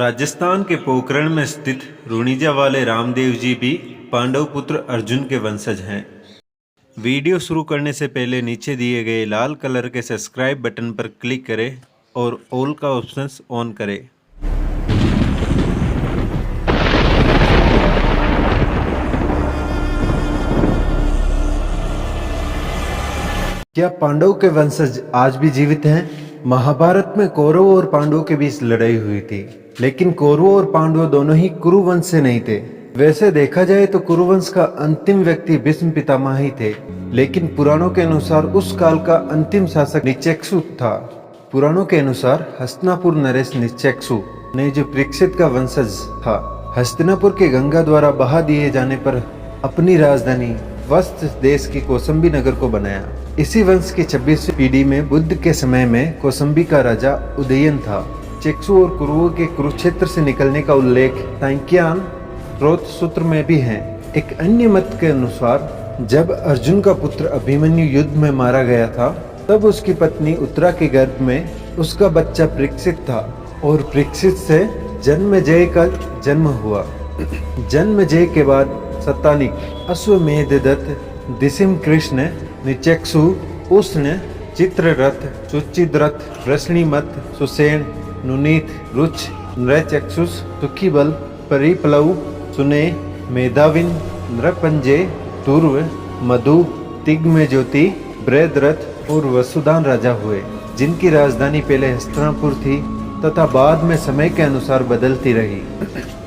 राजस्थान के पोखरण में स्थित रुणिजा वाले रामदेव जी भी पांडव पुत्र अर्जुन के वंशज हैं। वीडियो शुरू करने से पहले नीचे दिए गए लाल कलर के सब्सक्राइब बटन पर क्लिक करें और ऑल का ऑप्शन ऑन करें। क्या पांडव के वंशज आज भी जीवित हैं? महाभारत में कौरवों और पांडवों के बीच लड़ाई हुई थी, लेकिन कौरवों और पांडव दोनों ही कुरु वंश से नहीं थे। वैसे देखा जाए तो कुरु वंश का अंतिम व्यक्ति भीष्म पितामह ही थे, लेकिन पुराणों के अनुसार उस काल का अंतिम शासक निचक्षु था। पुराणों के अनुसार हस्तिनापुर नरेश निचक्षु ने जो परीक्षित का वंशज था, हस्तिनापुर के गंगा द्वारा बहा दिए जाने पर अपनी राजधानी वस्त देश के कौसंबी नगर को बनाया। इसी वंश की 26वीं पीढ़ी में बुद्ध के समय में कौसंबी का राजा उदयन था। चक्षु और कुरुओं के कुरुक्षेत्र से निकलने का उल्लेख सांख्यान स्रोत सूत्र में भी है। एक अन्य मत के अनुसार जब अर्जुन का पुत्र अभिमन्यु युद्ध में मारा गया था, तब उसकी पत्नी उत्तरा के गर्भ में उसका बच्चा परीक्षित था और परीक्षित से जन्मेजय का जन्म हुआ। जन्मेजय के बाद सतानिक, अश्वमेध दत्त, दिसिम कृष्ण, निचक्षु, उष्ण, चित्ररथ, सुचिद्रथ, वृष्णिमत, सुसेन, नुनीत, रुच, नृचक्षुष, सुखीबल, परिप्लव, सुने, मेधाविन, नृपंजय, तुर्व, मधु, तिग्मज्योति, बृहद्रथ और वसुदान राजा हुए, जिनकी राजधानी पहले हस्तिनापुर थी तथा बाद में समय के अनुसार बदलती रही।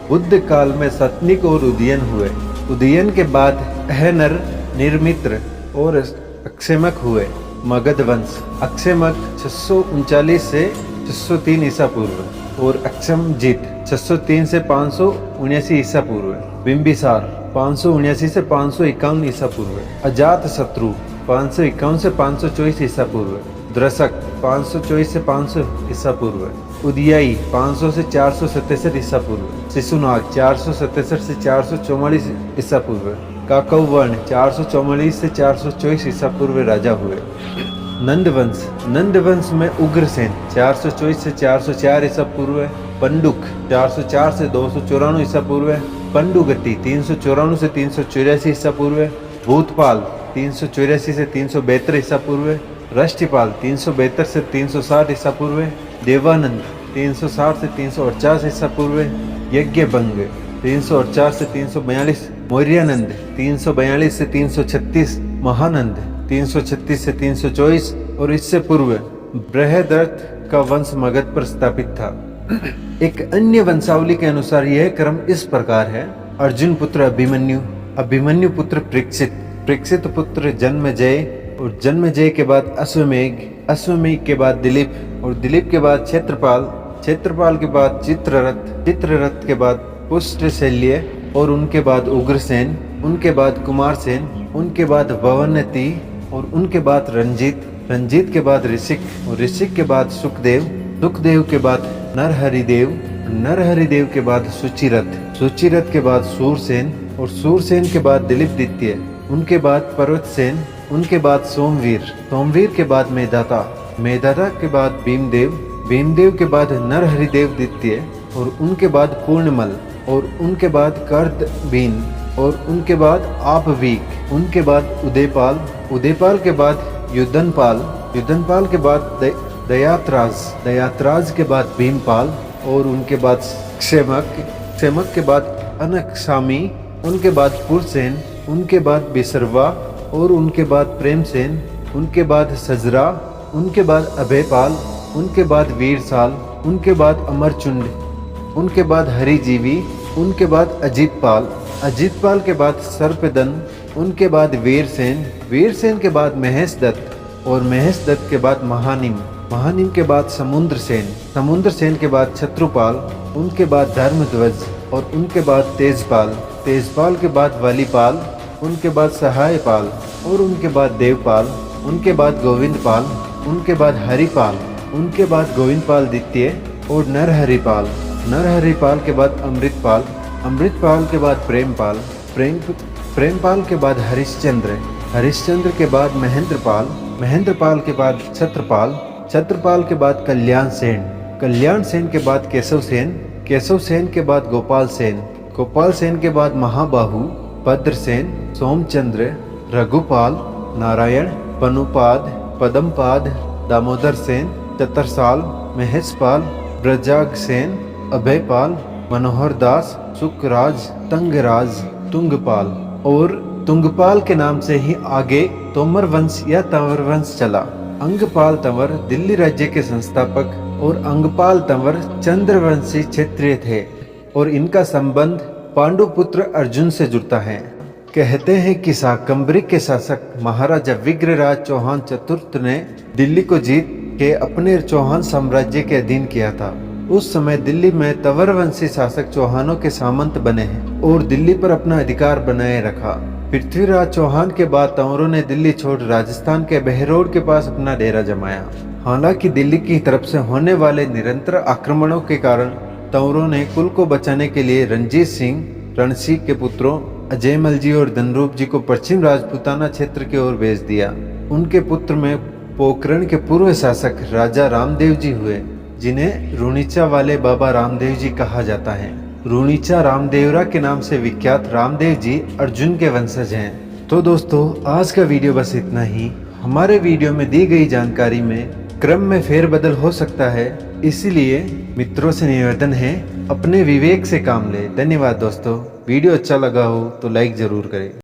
बुद्ध काल में सतनिक और उदयन हुए। उदयन के बाद अहनर, निर्मित्र और अक्षेमक हुए। मगध वंश अक्षेमक 639 से 603 ईसा पूर्व और अक्षमजीत 603 से 579 ईसा पूर्व। बिंबिसार 579 से 551 ईसा पूर्व। अजात शत्रु 551 से 524 ईसा पूर्व। द्रशक 524 से 500 ईसा पूर्व। उदयाई 500 से 467 ईसा पूर्व। शिशुनाग 467 से 444 ईसा पूर्व। काकौवर्ण 444 से 424 ईसा पूर्व राजा हुए। नंद वंश में उग्रसेन 424 से 404 ईसा पूर्व। पंडुक 404 से 294 ईसा पूर्व। पंडुगति 394 से 384 ईसा पूर्व। भूतपाल 384 से 372 ईसा पूर्व। राष्ट्रपाल 372 से 360 ईसा पूर्व। देवानंद 360 से 349 ईसा पूर्व। यज्ञभंग 348 से 342। मौर्यानंद 342 से 336। महानंद 336 से 324 और इससे पूर्व बृहद्रथ का वंश मगध पर स्थापित था। एक अन्य वंशावली के अनुसार यह क्रम इस प्रकार है: अर्जुन पुत्र अभिमन्यु, अभिमन्यु पुत्र परीक्षित, परीक्षित पुत्र जन्मेजय और जन्मेजय के बाद अश्वमेघ, अश्वमेघ के बाद दिलीप और दिलीप के बाद क्षेत्रपाल, क्षेत्रपाल के बाद चित्ररथ, चित्ररथ के बाद पुष्टशल्य और उनके बाद उग्रसेन, उनके बाद कुमारसेन, उनके बाद भवनती और उनके बाद रंजीत, रंजीत के बाद ऋषिक और ऋषिक के बाद सुखदेव, सुखदेव के बाद नरहरिदेव, नरहरिदेव के बाद सुचिरथ, सुचिरथ के बाद सूरसेन और सूरसेन के बाद दिलीप द्वितीय, उनके बाद पर्वतसेन, उनके बाद सोमवीर, सोमवीर के बाद मेधाता, मेधाता के बाद भीमदेव, भीमदेव के बाद नरहरिदेव द्वितीय और उनके बाद पूर्णमल और उनके बाद कर्दबीन और उनके बाद आपवीक, उनके बाद उदयपाल, उदयपाल के बाद युद्धनपाल, युद्धनपाल के बाद दयात्राज, दयात्राज के बाद भीमपाल और उनके बाद क्षेमक, क्षेमक के बाद अनक्षामी, उनके बाद पुरसेन, उनके बाद बिसरवा और उनके बाद प्रेमसेन, उनके बाद सजरा, उनके बाद अभयपाल, उनके बाद वीरसाल, उनके बाद अमरचुंड, उनके बाद हरिजीवी, उनके बाद अजीतपाल, अजीतपाल के बाद सर्पदन, उनके बाद वीरसेन, वीरसेन के बाद महेशदत्त और महेशदत्त के बाद महानिम, महानिम के बाद समुद्रसेन, समुद्रसेन के बाद शत्रुपाल, उनके बाद धर्मध्वज और उनके बाद तेजपाल, तेजपाल के बाद वलीपाल, उनके बाद सहायपाल और उनके बाद देवपाल, उनके बाद गोविंदपाल, उनके बाद हरिपाल, उनके बाद गोविंदपाल द्वितीय और नरहरिपाल, नरहरिपाल के बाद अमृतपाल, अमृतपाल के बाद प्रेमपाल, प्रेमपाल के बाद हरिश्चंद्र, हरिश्चंद्र के बाद महेंद्रपाल, महेंद्रपाल के बाद छत्रपाल, छत्रपाल के बाद कल्याण सेन, कल्याण सेन के बाद केशव सेन, केशव सेन के बाद गोपाल सेन, गोपाल सेन के बाद महाबाहु, भद्रसेन, सोमचंद्र, रघुपाल, नारायण, पनुपाद, पदमपाद, दामोदर सेन, चतरसाल, महेशपाल, ब्रजाग सेन, अभयपाल, मनोहर दास, सुखराज, तंगराज, तुंगपाल और तुंगपाल के नाम से ही आगे तोमर वंश या तंवर वंश चला। अंगपाल तंवर दिल्ली राज्य के संस्थापक और अंगपाल तंवर चंद्रवंशी क्षत्रिय थे और इनका संबंध पांडुपुत्र अर्जुन से जुड़ता है। कहते हैं कि शाकंभरी के शासक महाराजा विग्रहराज चौहान चतुर्थ ने दिल्ली को जीत के अपने चौहान साम्राज्य के अधीन किया था। उस समय दिल्ली में तंवर वंशी शासक चौहानों के सामंत बने हैं और दिल्ली पर अपना अधिकार बनाए रखा। पृथ्वीराज चौहान के बाद तंवरों ने दिल्ली छोड़ राजस्थान के बहरोड के पास अपना डेरा जमाया। हालांकि दिल्ली की तरफ से होने वाले निरंतर आक्रमणों के कारण तंवरों ने कुल को बचाने के लिए रणजीत सिंह, रणसिंह के पुत्रों अजयमल जी और धनरूप जी को पश्चिम राजपूताना क्षेत्र की ओर भेज दिया। उनके पुत्र में पोखरण के पूर्व शासक राजा रामदेव जी हुए, जिन्हें रुणीचा वाले बाबा रामदेव जी कहा जाता है। रुणीचा रामदेवरा के नाम से विख्यात रामदेव जी अर्जुन के वंशज हैं। तो दोस्तों, आज का वीडियो बस इतना ही। हमारे वीडियो में दी गई जानकारी में क्रम में फेरबदल हो सकता है, इसीलिए मित्रों से निवेदन है अपने विवेक से काम ले। धन्यवाद दोस्तों। वीडियो अच्छा लगा हो तो लाइक जरूर करें।